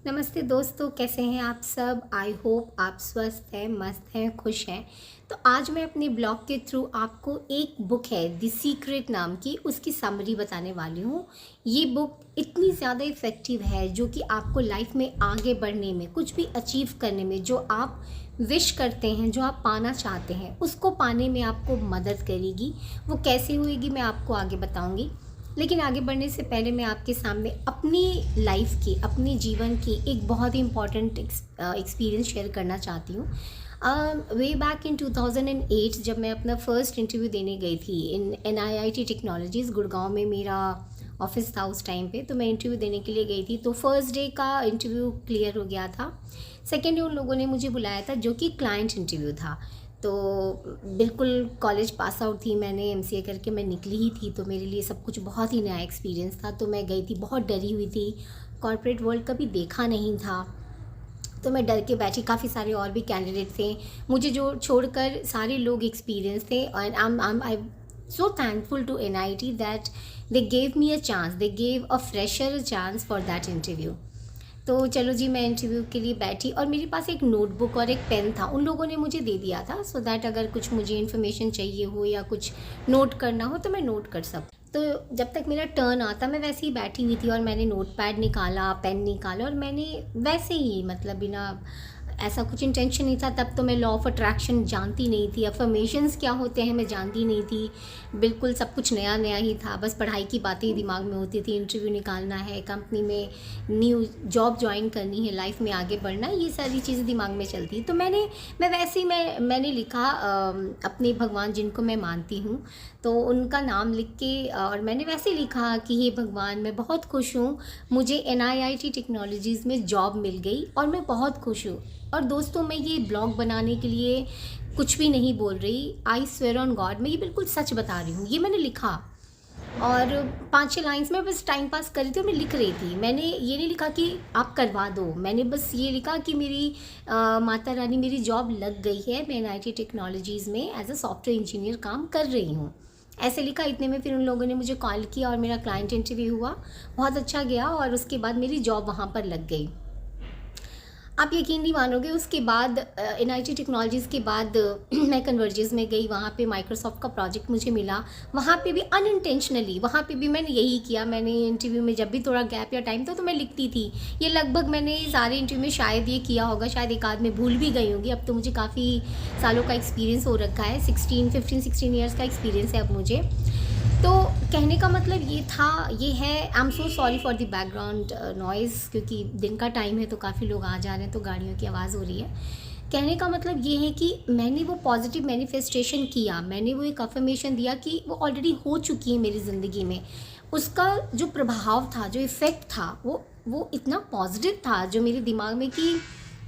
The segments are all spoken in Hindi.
नमस्ते दोस्तों, कैसे हैं आप सब। आई होप आप स्वस्थ हैं, मस्त हैं, खुश हैं। तो आज मैं अपने ब्लॉग के थ्रू आपको एक बुक है द सीक्रेट नाम की, उसकी समरी बताने वाली हूँ। ये बुक इतनी ज़्यादा इफ़ेक्टिव है जो कि आपको लाइफ में आगे बढ़ने में, कुछ भी अचीव करने में, जो आप विश करते हैं, जो आप पाना चाहते हैं, उसको पाने में आपको मदद करेगी। वो कैसे होएगी मैं आपको आगे बताऊँगी। लेकिन आगे बढ़ने से पहले मैं आपके सामने अपनी लाइफ की, अपने जीवन की एक बहुत ही इम्पॉर्टेंट एक्सपीरियंस शेयर करना चाहती हूँ। वे बैक इन 2008 जब मैं अपना फर्स्ट इंटरव्यू देने गई थी इन NIIT टेक्नोलॉजीज़, गुड़गांव में मेरा ऑफिस था उस टाइम पे। तो मैं इंटरव्यू देने के लिए गई थी। तो फर्स्ट डे का इंटरव्यू क्लियर हो गया था। सेकेंड डे उन लोगों ने मुझे बुलाया था जो कि क्लाइंट इंटरव्यू था। तो बिल्कुल कॉलेज पास आउट थी, मैंने MCA करके मैं निकली ही थी। तो मेरे लिए सब कुछ बहुत ही नया एक्सपीरियंस था। तो मैं गई थी, बहुत डरी हुई थी, कॉर्पोरेट वर्ल्ड कभी देखा नहीं था। तो मैं डर के बैठी, काफ़ी सारे और भी कैंडिडेट थे, मुझे जो छोड़कर सारे लोग एक्सपीरियंस थे। And I so thankful to NIT that they gave me a chance, they gave a fresher chance for that interview. तो चलो जी, मैं इंटरव्यू के लिए बैठी और मेरे पास एक नोटबुक और एक पेन था, उन लोगों ने मुझे दे दिया था सो दैट अगर कुछ मुझे इन्फॉर्मेशन चाहिए हो या कुछ नोट करना हो तो मैं नोट कर सकूँ। तो जब तक मेरा टर्न आता मैं वैसे ही बैठी हुई थी और मैंने नोट पैड निकाला, पेन निकाला और मैंने वैसे ही, मतलब बिना ऐसा कुछ इंटेंशन नहीं था। तब तो मैं लॉ ऑफ अट्रैक्शन जानती नहीं थी, अफर्मेशंस क्या होते हैं मैं जानती नहीं थी, बिल्कुल सब कुछ नया नया ही था। बस पढ़ाई की बातें ही दिमाग में होती थी, इंटरव्यू निकालना है, कंपनी में न्यू जॉब ज्वाइन करनी है, लाइफ में आगे बढ़ना है, ये सारी चीज़ें दिमाग में चलती है। तो मैं वैसे ही मैंने लिखा अपने भगवान जिनको मैं मानती हूँ, तो उनका नाम लिख के और मैंने वैसे लिखा कि हे भगवान, मैं बहुत खुश हूँ, मुझे NIIT टेक्नोलॉजीज़ में जॉब मिल गई और मैं बहुत खुश हूँ। और दोस्तों, मैं ये ब्लॉग बनाने के लिए कुछ भी नहीं बोल रही, आई स्वेयर ऑन गॉड, मैं ये बिल्कुल सच बता रही हूँ। ये मैंने लिखा और 5-6 लाइन्स में बस टाइम पास कर रही थी और मैं लिख रही थी। मैंने ये नहीं लिखा कि आप करवा दो, मैंने बस ये लिखा कि मेरी माता रानी, मेरी जॉब लग गई है, मैं NIT टेक्नोलॉजीज़ में एज अ सॉफ्टवेयर इंजीनियर काम कर रही हूँ, ऐसे लिखा। इतने में फिर उन लोगों ने मुझे कॉल किया और मेरा क्लाइंट इंटरव्यू हुआ, बहुत अच्छा गया और उसके बाद मेरी जॉब वहाँ पर लग गई। आप यकीन नहीं मानोगे, उसके बाद NIT टेक्नोलॉजीज़ के बाद मैं कन्वर्जेस में गई, वहाँ पे माइक्रोसॉफ्ट का प्रोजेक्ट मुझे मिला। वहाँ पे भी अनइंटेंशनली, वहाँ पे भी मैंने यही किया। मैंने इंटरव्यू में जब भी थोड़ा गैप या टाइम था तो मैं लिखती थी। ये लगभग मैंने सारे इंटरव्यू में शायद ये किया होगा, शायद एक आध में भूल भी गई होंगी। अब तो मुझे काफ़ी सालों का एक्सपीरियंस हो रखा है, 15-16 ईयर्स का एक्सपीरियंस है अब मुझे। तो कहने का मतलब ये था, ये है, I am so sorry for the background noise, क्योंकि दिन का टाइम है तो काफ़ी लोग आ जा रहे हैं तो गाड़ियों की आवाज़ हो रही है। कहने का मतलब ये है कि मैंने वो पॉजिटिव मैनिफेस्टेशन किया, मैंने वो एक अफर्मेशन दिया कि वो ऑलरेडी हो चुकी है मेरी ज़िंदगी में। उसका जो प्रभाव था, जो इफ़ेक्ट था, वो इतना पॉजिटिव था जो मेरे दिमाग में, कि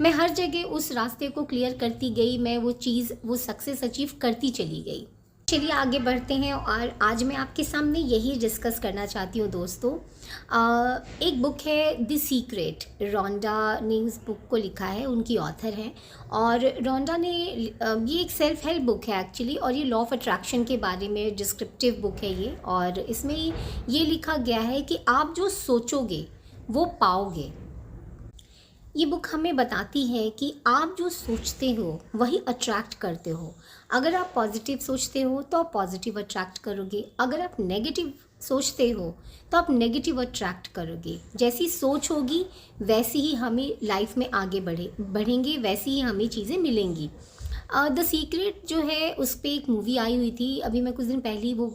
मैं हर जगह उस रास्ते को क्लियर करती गई, मैं वो चीज़, वो सक्सेस अचीव करती चली गई। चलिए आगे बढ़ते हैं और आज मैं आपके सामने यही डिस्कस करना चाहती हूँ दोस्तों। एक बुक है द सीक्रेट, रोंडा ने इस बुक को लिखा है, उनकी ऑथर हैं। और रोंडा ने ये एक सेल्फ हेल्प बुक है एक्चुअली, और ये लॉ ऑफ अट्रैक्शन के बारे में डिस्क्रिप्टिव बुक है ये। और इसमें ये लिखा गया है कि आप जो सोचोगे वो पाओगे। ये बुक हमें बताती है कि आप जो सोचते हो वही अट्रैक्ट करते हो। अगर आप पॉजिटिव सोचते हो तो आप पॉजिटिव अट्रैक्ट करोगे, अगर आप नेगेटिव सोचते हो तो आप नेगेटिव अट्रैक्ट करोगे। जैसी सोच होगी वैसी ही हमें लाइफ में आगे बढ़ेंगे, वैसी ही हमें चीज़ें मिलेंगी। द सीक्रेट जो है उस पर एक मूवी आई हुई थी अभी, मैं कुछ दिन पहले ही वो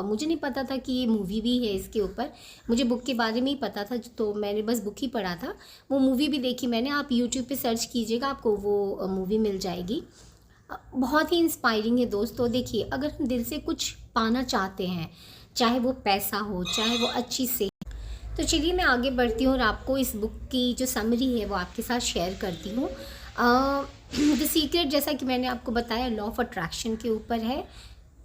मुझे नहीं पता था कि ये मूवी भी है इसके ऊपर, मुझे बुक के बारे में ही पता था तो मैंने बस बुक ही पढ़ा था। वो मूवी भी देखी मैंने, आप यूट्यूब पे सर्च कीजिएगा आपको वो मूवी मिल जाएगी। बहुत ही इंस्पायरिंग है दोस्तों। देखिए, अगर हम दिल से कुछ पाना चाहते हैं, चाहे वो पैसा हो, चाहे वो अच्छी से, तो चलिए मैं आगे बढ़ती हूँ और आपको इस बुक की जो समरी है वो आपके साथ शेयर करती हूँ। द सीक्रेट, जैसा कि मैंने आपको बताया, लॉ ऑफ अट्रैक्शन के ऊपर है।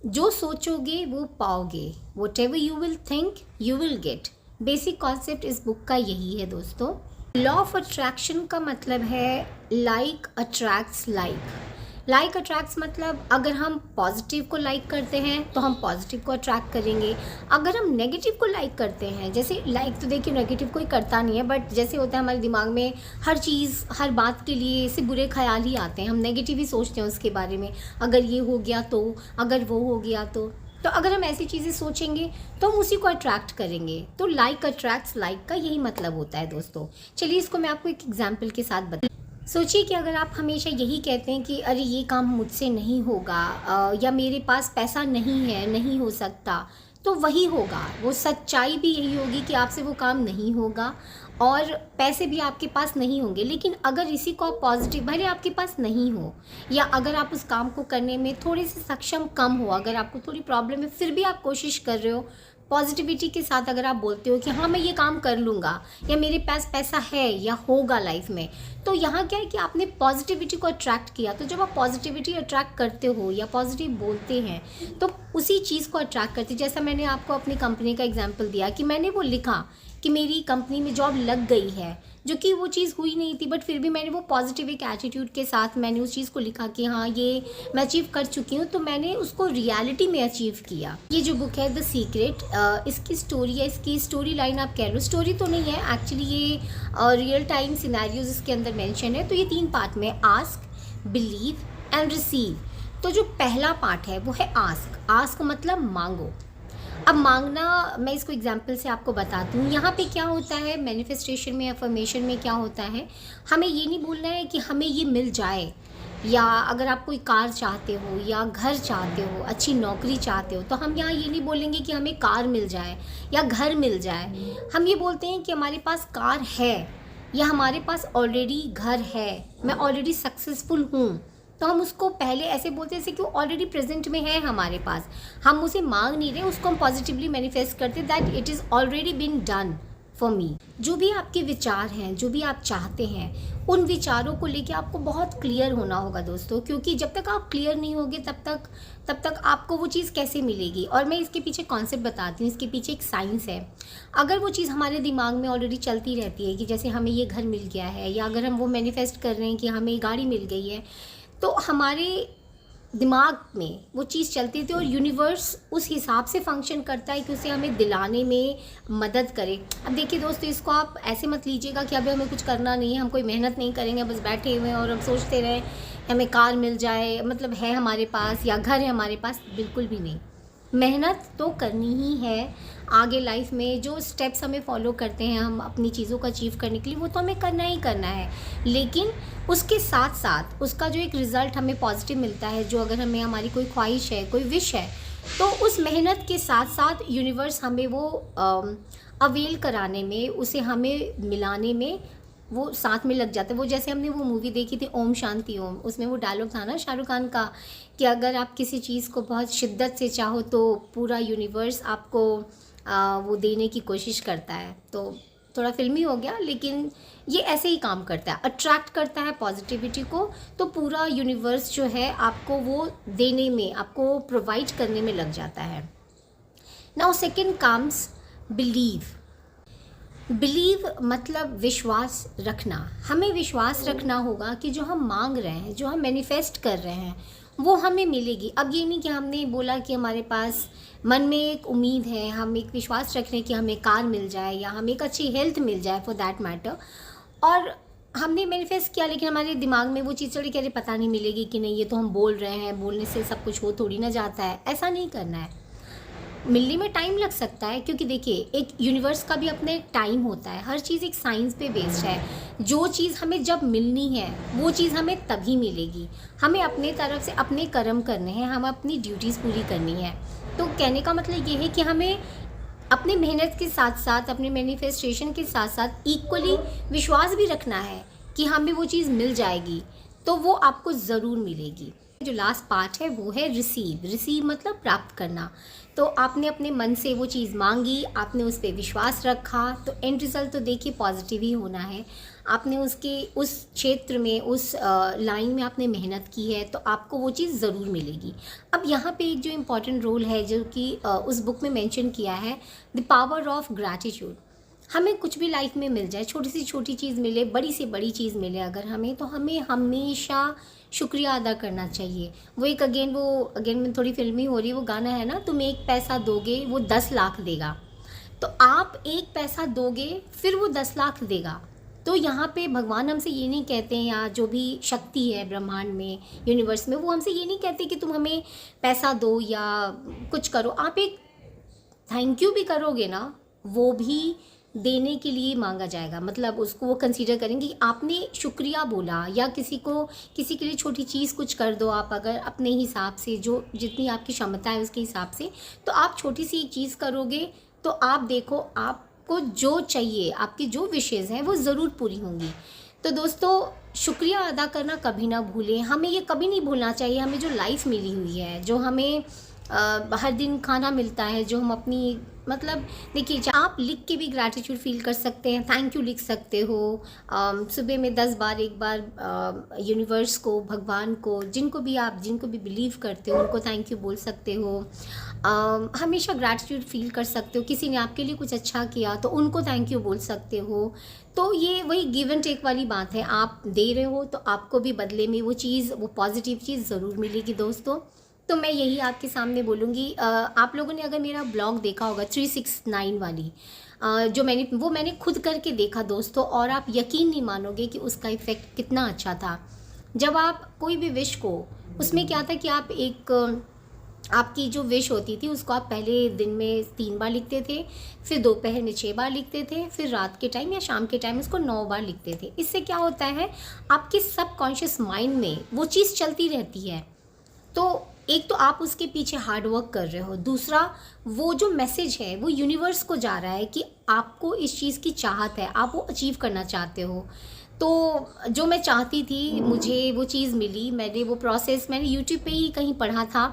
जो सोचोगे वो पाओगे, what ever you will think you will get. Basic concept इस बुक का यही है दोस्तों। लॉ ऑफ अट्रैक्शन का मतलब है like attracts like. Like attracts मतलब अगर हम पॉजिटिव को लाइक करते हैं तो हम पॉजिटिव को अट्रैक्ट करेंगे। अगर हम नेगेटिव को लाइक करते हैं, जैसे लाइक तो देखिए नेगेटिव कोई करता नहीं है, बट जैसे होता है हमारे दिमाग में हर चीज़ हर बात के लिए ऐसे बुरे ख्याल ही आते हैं, हम नेगेटिव ही सोचते हैं उसके बारे में, अगर ये हो गया तो, अगर वो हो गया तो अगर हम ऐसी चीज़ें सोचेंगे तो हम उसी को अट्रैक्ट करेंगे। तो लाइक अट्रैक्ट्स लाइक का यही मतलब होता है दोस्तों। चलिए इसको मैं आपको एक एग्जाम्पल के साथ बता। सोचिए कि अगर आप हमेशा यही कहते हैं कि अरे ये काम मुझसे नहीं होगा, या मेरे पास पैसा नहीं है, नहीं हो सकता, तो वही होगा। वो सच्चाई भी यही होगी कि आपसे वो काम नहीं होगा और पैसे भी आपके पास नहीं होंगे। लेकिन अगर इसी को आप पॉजिटिव, भले आपके पास नहीं हो या अगर आप उस काम को करने में थोड़े से सक्षम कम हो, अगर आपको थोड़ी प्रॉब्लम है फिर भी आप कोशिश कर रहे हो, पॉजिटिविटी के साथ अगर आप बोलते हो कि हाँ मैं ये काम कर लूँगा या मेरे पास पैसा है या होगा लाइफ में, तो यहाँ क्या है कि आपने पॉजिटिविटी को अट्रैक्ट किया। तो जब आप पॉजिटिविटी अट्रैक्ट करते हो या पॉजिटिव बोलते हैं तो उसी चीज़ को अट्रैक्ट करते। जैसा मैंने आपको अपनी कंपनी का एग्जांपल दिया कि मैंने वो लिखा कि मेरी कंपनी में जॉब लग गई है, जो कि वो चीज़ हुई नहीं थी, बट फिर भी मैंने वो पॉजिटिव एक एटीट्यूड के साथ मैंने उस चीज़ को लिखा कि हाँ ये मैं अचीव कर चुकी हूँ, तो मैंने उसको रियलिटी में अचीव किया। ये जो बुक है द सीक्रेट, इसकी स्टोरी है, इसकी स्टोरी लाइन आप कह लो, स्टोरी तो नहीं है एक्चुअली, ये रियल टाइम सिनेरियोज इसके अंदर मेंशन है। तो ये 3 पार्ट में, आस्क, बिलीव एंड रिसीव। तो जो पहला पार्ट है वो है आस्क। आस्क मतलब मांगो। अब मांगना, मैं इसको एग्जाम्पल से आपको बताती हूँ। यहाँ पे क्या होता है मैनिफेस्टेशन में, अफर्मेशन में क्या होता है, हमें ये नहीं बोलना है कि हमें ये मिल जाए, या अगर आप कोई कार चाहते हो या घर चाहते हो, अच्छी नौकरी चाहते हो, तो हम यहाँ ये नहीं बोलेंगे कि हमें कार मिल जाए या घर मिल जाए। हम ये बोलते हैं कि हमारे पास कार है या हमारे पास ऑलरेडी घर है, मैं ऑलरेडी सक्सेसफुल हूँ। तो हम उसको पहले ऐसे बोलते हैं जैसे कि वो ऑलरेडी प्रेजेंट में है हमारे पास, हम उसे मांग नहीं रहे, उसको हम पॉजिटिवली मैनिफेस्ट करते that it is already been done for me. जो भी आपके विचार हैं, जो भी आप चाहते हैं, उन विचारों को लेके आपको बहुत क्लियर होना होगा दोस्तों, क्योंकि जब तक आप क्लियर नहीं होगे तब तक आपको वो चीज़ कैसे मिलेगी। और मैं इसके पीछे कॉन्सेप्ट बताती हूँ, इसके पीछे एक साइंस है। अगर वो चीज़ हमारे दिमाग में ऑलरेडी चलती रहती है कि जैसे हमें ये घर मिल गया है, या अगर हम वो मैनिफेस्ट कर रहे हैं कि हमें गाड़ी मिल गई है, तो हमारे दिमाग में वो चीज़ चलती थी और यूनिवर्स उस हिसाब से फंक्शन करता है कि उसे हमें दिलाने में मदद करे। अब देखिए दोस्तों, इसको आप ऐसे मत लीजिएगा कि अभी हमें कुछ करना नहीं है, हम कोई मेहनत नहीं करेंगे, बस बैठे हुए हैं और हम सोचते रहें हमें कार मिल जाए, मतलब है हमारे पास या घर है हमारे पास। बिल्कुल भी नहीं, मेहनत तो करनी ही है। आगे लाइफ में जो स्टेप्स हमें फॉलो करते हैं हम अपनी चीज़ों को अचीव करने के लिए, वो तो हमें करना ही करना है। लेकिन उसके साथ साथ उसका जो एक रिज़ल्ट हमें पॉजिटिव मिलता है, जो अगर हमें हमारी कोई ख्वाहिश है, कोई विश है, तो उस मेहनत के साथ साथ यूनिवर्स हमें वो अवेल कराने में, उसे हमें मिलाने में वो साथ में लग जाता है। वो जैसे हमने वो मूवी देखी थी ओम शांति ओम, उसमें वो डायलॉग था ना शाहरुख खान का कि अगर आप किसी चीज़ को बहुत शिद्दत से चाहो तो पूरा यूनिवर्स आपको वो देने की कोशिश करता है। तो थोड़ा फिल्मी हो गया, लेकिन ये ऐसे ही काम करता है, अट्रैक्ट करता है पॉजिटिविटी को, तो पूरा यूनिवर्स जो है आपको वो देने में, आपको प्रोवाइड करने में लग जाता है। Now second comes believe. Believe मतलब विश्वास रखना। हमें विश्वास रखना होगा कि जो हम मांग रहे हैं, जो हम मैनिफेस्ट कर रहे हैं, वो हमें मिलेगी। अब ये नहीं कि हमने बोला कि हमारे पास मन में एक उम्मीद है, हम एक विश्वास रख रहे हैं कि हमें कार मिल जाए या हमें एक अच्छी हेल्थ मिल जाए फॉर दैट मैटर, और हमने मैनिफेस्ट किया, लेकिन हमारे दिमाग में वो चीज़ चली कि अरे पता नहीं मिलेगी कि नहीं, ये तो हम बोल रहे हैं, बोलने से सब कुछ हो थोड़ी ना जाता है। ऐसा नहीं करना है, मिलने में टाइम लग सकता है, क्योंकि देखिए एक यूनिवर्स का भी अपने टाइम होता है, हर चीज़ एक साइंस पे बेस्ड है। जो चीज़ हमें जब मिलनी है वो चीज़ हमें तभी मिलेगी। हमें अपने तरफ से अपने कर्म करने हैं, हम अपनी ड्यूटीज़ पूरी करनी है। तो कहने का मतलब ये है कि हमें अपनी मेहनत के साथ साथ, अपने मैनिफेस्टेशन के साथ साथ इक्वली विश्वास भी रखना है कि हमें वो चीज़ मिल जाएगी, तो वो आपको ज़रूर मिलेगी। जो लास्ट पार्ट है वो है रिसीव। रिसीव मतलब प्राप्त करना। तो आपने अपने मन से वो चीज़ मांगी, आपने उस पर विश्वास रखा, तो एंड रिज़ल्ट तो देखिए पॉजिटिव ही होना है। आपने उसके उस क्षेत्र में, उस लाइन में आपने मेहनत की है, तो आपको वो चीज़ ज़रूर मिलेगी। अब यहाँ पे एक जो इम्पॉर्टेंट रोल है जो कि उस बुक में मेंशन किया है, द पावर ऑफ ग्रैटिट्यूड। हमें कुछ भी लाइफ में मिल जाए, छोटी से छोटी चीज़ मिले, बड़ी से बड़ी चीज़ मिले अगर हमें, तो हमें हमेशा शुक्रिया अदा करना चाहिए। वो एक अगेन में थोड़ी फिल्मी हो रही है, वो गाना है ना, तुम एक पैसा दोगे वो 10 लाख देगा। तो आप एक पैसा दोगे फिर वो 10 लाख देगा। तो यहाँ पे भगवान हमसे ये नहीं कहते हैं, या जो भी शक्ति है ब्रह्मांड में, यूनिवर्स में, वो हमसे ये नहीं कहते कि तुम हमें पैसा दो या कुछ करो। आप एक थैंक यू भी करोगे ना, वो भी देने के लिए मांगा जाएगा। मतलब उसको वो कंसीडर करेंगे कि आपने शुक्रिया बोला, या किसी के लिए छोटी चीज़ कुछ कर दो आप, अगर अपने हिसाब से, जो जितनी आपकी क्षमता है उसके हिसाब से, तो आप छोटी सी चीज़ करोगे तो आप देखो, आपको जो चाहिए, आपकी जो विशेज़ हैं वो ज़रूर पूरी होंगी। तो दोस्तों, शुक्रिया अदा करना कभी ना भूलें। हमें ये कभी नहीं भूलना चाहिए, हमें जो लाइफ मिली हुई है, जो हमें हर दिन खाना मिलता है, जो हम अपनी, मतलब देखिए, आप लिख के भी ग्रैटिट्यूड फील कर सकते हैं, थैंक यू लिख सकते हो। सुबह में 10 बार, एक बार यूनिवर्स को, भगवान को, जिनको भी बिलीव करते हो उनको थैंक यू बोल सकते हो। हमेशा ग्रैटिट्यूड फील कर सकते हो। किसी ने आपके लिए कुछ अच्छा किया तो उनको थैंक यू बोल सकते हो। तो ये वही गिव एंड टेक वाली बात है, आप दे रहे हो तो आपको भी बदले में वो चीज़, वो पॉजिटिव चीज़ ज़रूर मिलेगी दोस्तों। तो मैं यही आपके सामने बोलूँगी। आप लोगों ने अगर मेरा ब्लॉग देखा होगा 369 वाली, जो मैंने खुद करके देखा दोस्तों, और आप यकीन नहीं मानोगे कि उसका इफ़ेक्ट कितना अच्छा था। जब आप कोई भी विश को, उसमें क्या था कि आप आपकी जो विश होती थी उसको आप पहले दिन में 3 बार लिखते थे, फिर दोपहर में 6 बार लिखते थे, फिर रात के टाइम या शाम के टाइम उसको 9 बार लिखते थे। इससे क्या होता है, आपके सबकॉन्शियस माइंड में वो चीज़ चलती रहती है। तो एक तो आप उसके पीछे हार्ड वर्क कर रहे हो, दूसरा वो जो मैसेज है वो यूनिवर्स को जा रहा है कि आपको इस चीज़ की चाहत है, आप वो अचीव करना चाहते हो। तो जो मैं चाहती थी मुझे वो चीज़ मिली। मैंने वो प्रोसेस मैंने यूट्यूब पे ही कहीं पढ़ा था,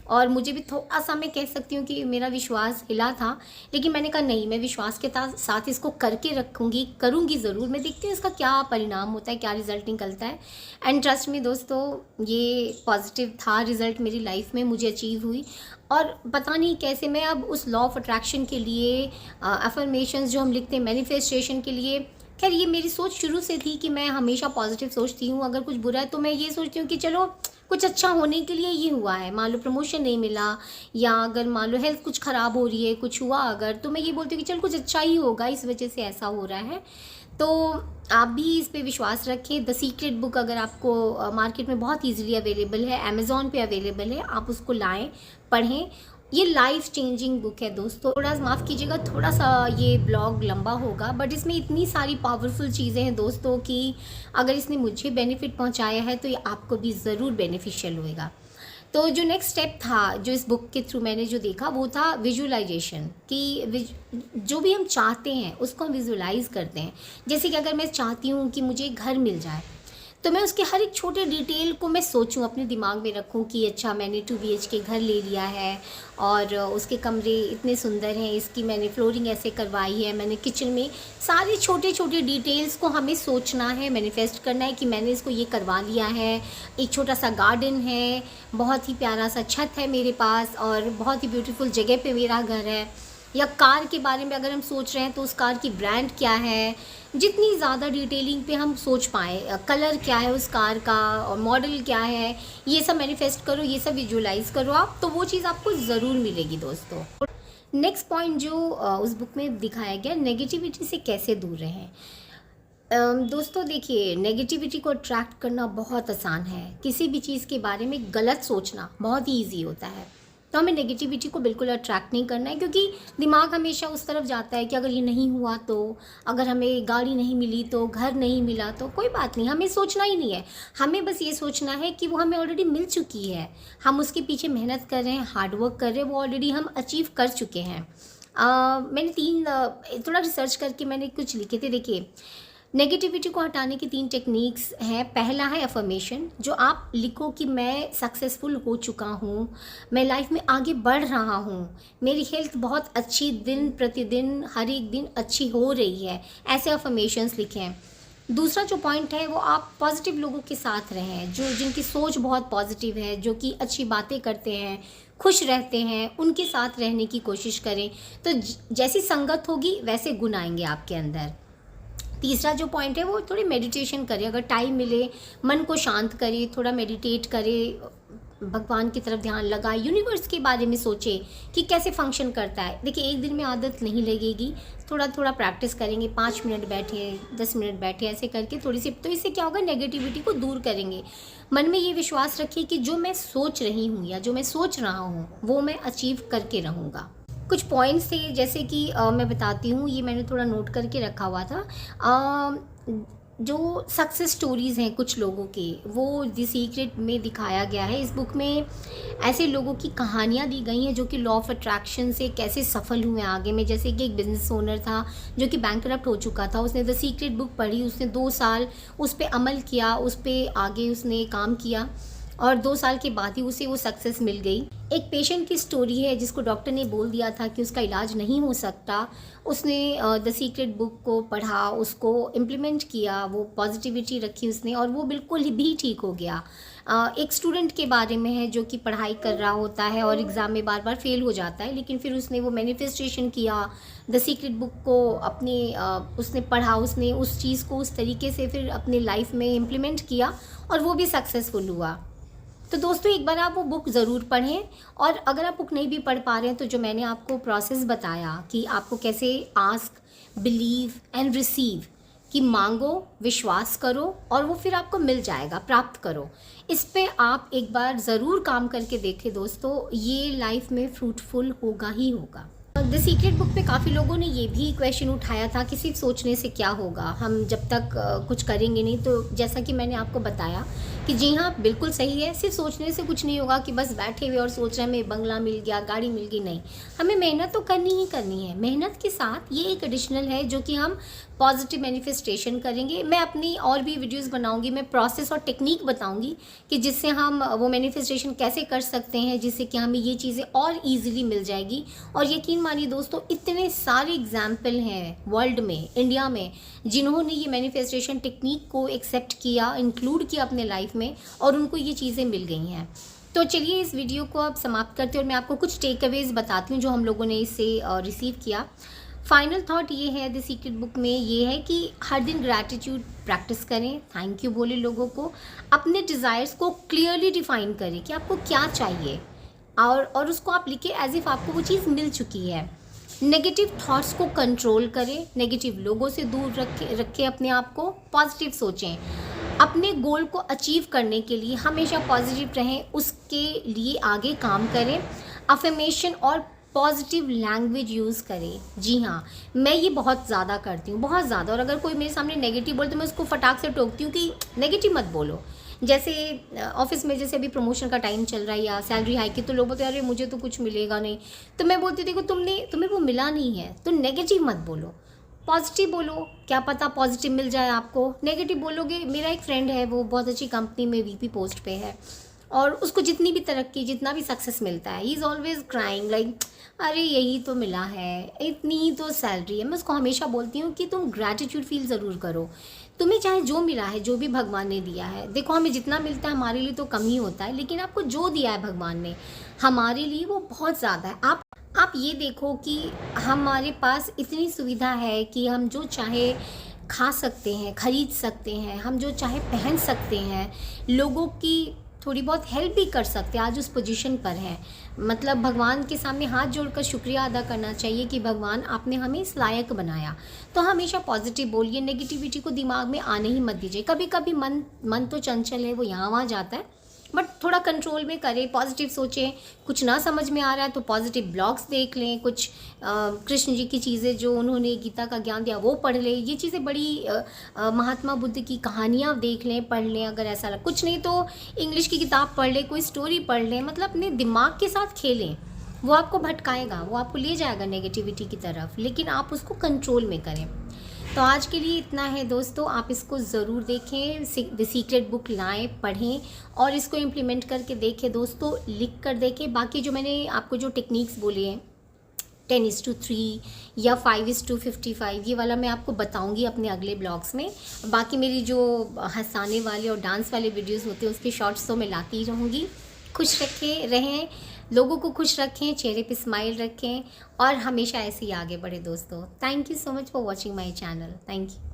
और मुझे भी थोड़ा सा, मैं कह सकती हूँ कि मेरा विश्वास हिला था, लेकिन मैंने कहा नहीं, मैं विश्वास के साथ इसको करके रखूँगी, करूँगी ज़रूर। मैं देखती हूँ इसका क्या परिणाम होता है, क्या रिज़ल्ट निकलता है। एंड ट्रस्ट में दोस्तों, ये पॉजिटिव था रिज़ल्ट, मेरी लाइफ में मुझे अचीव हुई। और पता नहीं कैसे मैं अब उस लॉ ऑफ अट्रैक्शन के लिए, अफर्मेशंस जो हम लिखते हैं मैनिफेस्टेशन के लिए, खैर ये मेरी सोच शुरू से थी कि मैं हमेशा पॉजिटिव सोचती हूँ। अगर कुछ बुरा है तो मैं ये सोचती हूँ कि चलो कुछ अच्छा होने के लिए ये हुआ है। मान लो प्रमोशन नहीं मिला, या अगर मान लो हेल्थ कुछ ख़राब हो रही है, कुछ हुआ अगर, तो मैं ये बोलती हूँ कि चल कुछ अच्छा ही होगा, इस वजह से ऐसा हो रहा है। तो आप भी इस पे विश्वास रखें। द सीक्रेट बुक अगर आपको मार्केट में बहुत ईजिली अवेलेबल है, अमेज़ॉन पे अवेलेबल है, आप उसको लाएँ, पढ़ें। ये लाइफ चेंजिंग बुक है दोस्तों। थोड़ा माफ़ कीजिएगा, थोड़ा सा ये ब्लॉग लंबा होगा, बट इसमें इतनी सारी पावरफुल चीज़ें हैं दोस्तों कि अगर इसने मुझे बेनिफिट पहुंचाया है तो ये आपको भी ज़रूर बेनिफिशियल होएगा। तो जो नेक्स्ट स्टेप था, जो इस बुक के थ्रू मैंने जो देखा, वो था विजुअलाइजेशन, कि जो भी हम चाहते हैं उसको हम विजुअलाइज करते हैं। जैसे कि अगर मैं चाहती हूँ कि मुझे घर मिल जाए, तो मैं उसके हर एक छोटे डिटेल को मैं सोचूं, अपने दिमाग में रखूं कि अच्छा मैंने 2 BHK घर ले लिया है, और उसके कमरे इतने सुंदर हैं, इसकी मैंने फ्लोरिंग ऐसे करवाई है, मैंने किचन में सारे छोटे छोटे डिटेल्स को हमें सोचना है, मैनिफेस्ट करना है कि मैंने इसको ये करवा लिया है। एक छोटा सा गार्डन है, बहुत ही प्यारा सा छत है मेरे पास, और बहुत ही ब्यूटीफुल जगह पे मेरा घर है। या कार के बारे में अगर हम सोच रहे हैं तो उस कार की ब्रांड क्या है, जितनी ज़्यादा डिटेलिंग पे हम सोच पाएँ, कलर क्या है उस कार का, और मॉडल क्या है, ये सब मैनिफेस्ट करो, ये सब विजुअलाइज करो आप, तो वो चीज़ आपको ज़रूर मिलेगी दोस्तों। नेक्स्ट पॉइंट जो उस बुक में दिखाया गया, नेगेटिविटी से कैसे दूर रहें। दोस्तों देखिए, नेगेटिविटी को अट्रैक्ट करना बहुत आसान है। किसी भी चीज़ के बारे में गलत सोचना बहुत ही ईजी होता है। तो हमें नेगेटिविटी को बिल्कुल अट्रैक्ट नहीं करना है, क्योंकि दिमाग हमेशा उस तरफ जाता है कि अगर ये नहीं हुआ तो, अगर हमें गाड़ी नहीं मिली तो, घर नहीं मिला तो, कोई बात नहीं, हमें सोचना ही नहीं है। हमें बस ये सोचना है कि वो हमें ऑलरेडी मिल चुकी है, हम उसके पीछे मेहनत कर रहे हैं, हार्ड वर्क कर रहे हैं, वो ऑलरेडी हम अचीव कर चुके हैं। मैंने थोड़ा रिसर्च करके मैंने कुछ लिखे थे। देखिए, नेगेटिविटी को हटाने की 3 टेक्निक्स हैं। पहला है अफर्मेशन, जो आप लिखो कि मैं सक्सेसफुल हो चुका हूँ, मैं लाइफ में आगे बढ़ रहा हूँ, मेरी हेल्थ बहुत अच्छी, दिन प्रतिदिन हर एक दिन अच्छी हो रही है, ऐसे अफर्मेशंस लिखें। दूसरा जो पॉइंट है वो आप पॉजिटिव लोगों के साथ रहें, जो जिनकी सोच बहुत पॉजिटिव है, जो कि अच्छी बातें करते हैं, खुश रहते हैं, उनके साथ रहने की कोशिश करें। तो जैसी संगत होगी वैसे गुण आएंगे आपके अंदर। तीसरा जो पॉइंट है वो थोड़ी मेडिटेशन करें, अगर टाइम मिले मन को शांत करें, थोड़ा मेडिटेट करें, भगवान की तरफ ध्यान लगाए, यूनिवर्स के बारे में सोचे कि कैसे फंक्शन करता है। देखिए एक दिन में आदत नहीं लगेगी, थोड़ा थोड़ा प्रैक्टिस करेंगे, 5 मिनट बैठे, 10 मिनट बैठे, ऐसे करके थोड़ी सी, तो इससे क्या होगा, नेगेटिविटी को दूर करेंगे। मन में ये विश्वास रखिए कि जो मैं सोच रही हूँ या जो मैं सोच रहा हूँ वो मैं अचीव करके रहूँगा। कुछ पॉइंट्स थे जैसे कि मैं बताती हूँ, ये मैंने थोड़ा नोट करके रखा हुआ था। जो सक्सेस स्टोरीज़ हैं कुछ लोगों के, वो द सीक्रेट में दिखाया गया है। इस बुक में ऐसे लोगों की कहानियाँ दी गई हैं जो कि लॉ ऑफ अट्रैक्शन से कैसे सफल हुए आगे में। जैसे कि एक बिजनेस ओनर था जो कि बैंकरप्ट हो चुका था, उसने द सीक्रेट बुक पढ़ी, उसने 2 साल उस पर अमल किया, उस पर आगे उसने काम किया और 2 साल के बाद ही उसे वो सक्सेस मिल गई। एक पेशेंट की स्टोरी है जिसको डॉक्टर ने बोल दिया था कि उसका इलाज नहीं हो सकता, उसने द सीक्रेट बुक को पढ़ा, उसको इम्प्लीमेंट किया, वो पॉजिटिविटी रखी उसने और वो बिल्कुल भी ठीक हो गया। एक स्टूडेंट के बारे में है जो कि पढ़ाई कर रहा होता है और एग्ज़ाम में बार बार फेल हो जाता है, लेकिन फिर उसने वो मैनिफेस्टेशन किया, द सीक्रेट बुक को अपने उसने पढ़ा, उसने उस चीज़ को उस तरीके से फिर अपने लाइफ में इम्प्लीमेंट किया और वो भी सक्सेसफुल हुआ। तो दोस्तों एक बार आप वो बुक ज़रूर पढ़ें। और अगर आप बुक नहीं भी पढ़ पा रहे हैं तो जो मैंने आपको प्रोसेस बताया कि आपको कैसे आस्क, बिलीव एंड रिसीव, कि मांगो, विश्वास करो और वो फिर आपको मिल जाएगा, प्राप्त करो, इस पे आप एक बार ज़रूर काम करके देखें दोस्तों, ये लाइफ में फ्रूटफुल होगा ही होगा। द सीक्रेट बुक पे काफ़ी लोगों ने ये भी क्वेश्चन उठाया था कि सिर्फ सोचने से क्या होगा, हम जब तक कुछ करेंगे नहीं। तो जैसा कि मैंने आपको बताया कि जी हाँ बिल्कुल सही है, सिर्फ सोचने से कुछ नहीं होगा कि बस बैठे हुए और सोच रहे हैं हमें बंगला मिल गया, गाड़ी मिल गई, नहीं, हमें मेहनत तो करनी ही करनी है। मेहनत के साथ ये एक एडिशनल है जो कि हम पॉजिटिव मैनिफेस्टेशन करेंगे। मैं अपनी और भी वीडियोस बनाऊंगी, मैं प्रोसेस और टेक्निक बताऊंगी कि जिससे हम वो मैनिफेस्टेशन कैसे कर सकते हैं, जिससे कि हमें ये चीज़ें और इजीली मिल जाएगी। और यकीन मानिए दोस्तों, इतने सारे एग्जाम्पल हैं वर्ल्ड में, इंडिया में, जिन्होंने ये मैनिफेस्टेशन टेक्निक को एक्सेप्ट किया, इंक्लूड किया अपने लाइफ में और उनको ये चीज़ें मिल गई हैं। तो चलिए इस वीडियो को अब समाप्त करते हैं और मैं आपको कुछ टेक अवेज बताती हूँ जो हम लोगों ने इससे रिसीव किया। फाइनल थॉट ये है द सीक्रेट बुक में, ये है कि हर दिन ग्रैटिट्यूड प्रैक्टिस करें, थैंक यू बोले लोगों को, अपने डिज़ायर्स को क्लियरली डिफाइन करें कि आपको क्या चाहिए और उसको आप लिखें एज इफ़ आपको वो चीज़ मिल चुकी है। नेगेटिव थॉट्स को कंट्रोल करें, नेगेटिव लोगों से दूर रखें अपने आप को, पॉजिटिव सोचें, अपने गोल को अचीव करने के लिए हमेशा पॉजिटिव रहें, उसके लिए आगे काम करें, अफर्मेशन और पॉजिटिव लैंग्वेज यूज़ करें। जी हाँ, मैं ये बहुत ज़्यादा करती हूँ, बहुत ज़्यादा। और अगर कोई मेरे सामने नेगेटिव बोले तो मैं उसको फटाक से टोकती हूँ कि नेगेटिव मत बोलो। जैसे ऑफिस में जैसे अभी प्रमोशन का टाइम चल रहा है या सैलरी हाइक की, तो लोग बोलते हैं अरे मुझे तो कुछ मिलेगा नहीं, तो मैं बोलती हूँ देखो तुम्हें वो मिला नहीं है तो नेगेटिव मत बोलो, पॉजिटिव बोलो, क्या पता पॉजिटिव मिल जाए आपको। नेगेटिव बोलोगे, मेरा एक फ्रेंड है वो बहुत अच्छी कंपनी में वीपी पोस्ट पे है और उसको जितनी भी तरक्की, जितना भी सक्सेस मिलता है, he is always crying like अरे यही तो मिला है, इतनी ही तो सैलरी है। मैं उसको हमेशा बोलती हूँ कि तुम ग्रैटिट्यूड फील ज़रूर करो, तुम्हें चाहे जो मिला है, जो भी भगवान ने दिया है, देखो हमें जितना मिलता है हमारे लिए तो कम ही होता है, लेकिन आपको जो दिया है भगवान ने हमारे लिए वो बहुत ज़्यादा है। आप ये देखो कि हमारे पास इतनी सुविधा है कि हम जो चाहे खा सकते हैं, खरीद सकते हैं, हम जो चाहे पहन सकते हैं, लोगों की थोड़ी बहुत हेल्प भी कर सकते हैं, आज उस पोजीशन पर हैं। मतलब भगवान के सामने हाथ जोड़कर शुक्रिया अदा करना चाहिए कि भगवान आपने हमें इस लायक बनाया। तो हमेशा पॉजिटिव बोलिए, नेगेटिविटी को दिमाग में आने ही मत दीजिए। कभी कभी मन तो चंचल है, वो यहाँ वहाँ जाता है, बट थोड़ा कंट्रोल में करें, पॉजिटिव सोचें। कुछ ना समझ में आ रहा है तो पॉजिटिव ब्लॉग्स देख लें, कुछ कृष्ण जी की चीज़ें जो उन्होंने गीता का ज्ञान दिया वो पढ़ लें। ये चीज़ें बड़ी महात्मा बुद्ध की कहानियाँ देख लें, पढ़ लें। अगर ऐसा लग, कुछ नहीं तो इंग्लिश की किताब पढ़ लें, कोई स्टोरी पढ़ लें। मतलब अपने दिमाग के साथ खेलें, वो आपको भटकाएगा, वो आपको ले जाएगा नेगेटिविटी की तरफ, लेकिन आप उसको कंट्रोल में करें। तो आज के लिए इतना है दोस्तों, आप इसको ज़रूर देखें, द सीक्रेट बुक लाएं, पढ़ें और इसको इम्प्लीमेंट करके देखें दोस्तों, लिख कर देखें। बाकी जो मैंने आपको जो टेक्निक्स बोले हैं 10:3 या 5:55, ये वाला मैं आपको बताऊंगी अपने अगले ब्लॉग्स में। बाकी मेरी जो हंसाने वाले और डांस वाले वीडियोस होते हैं उसके शॉर्ट्स तो मैं लाती ही रहूँगी। खुश रहें, लोगों को खुश रखें, चेहरे पे स्माइल रखें और हमेशा ऐसे ही आगे बढ़े दोस्तों। Thank you so much for watching my channel. Thank you.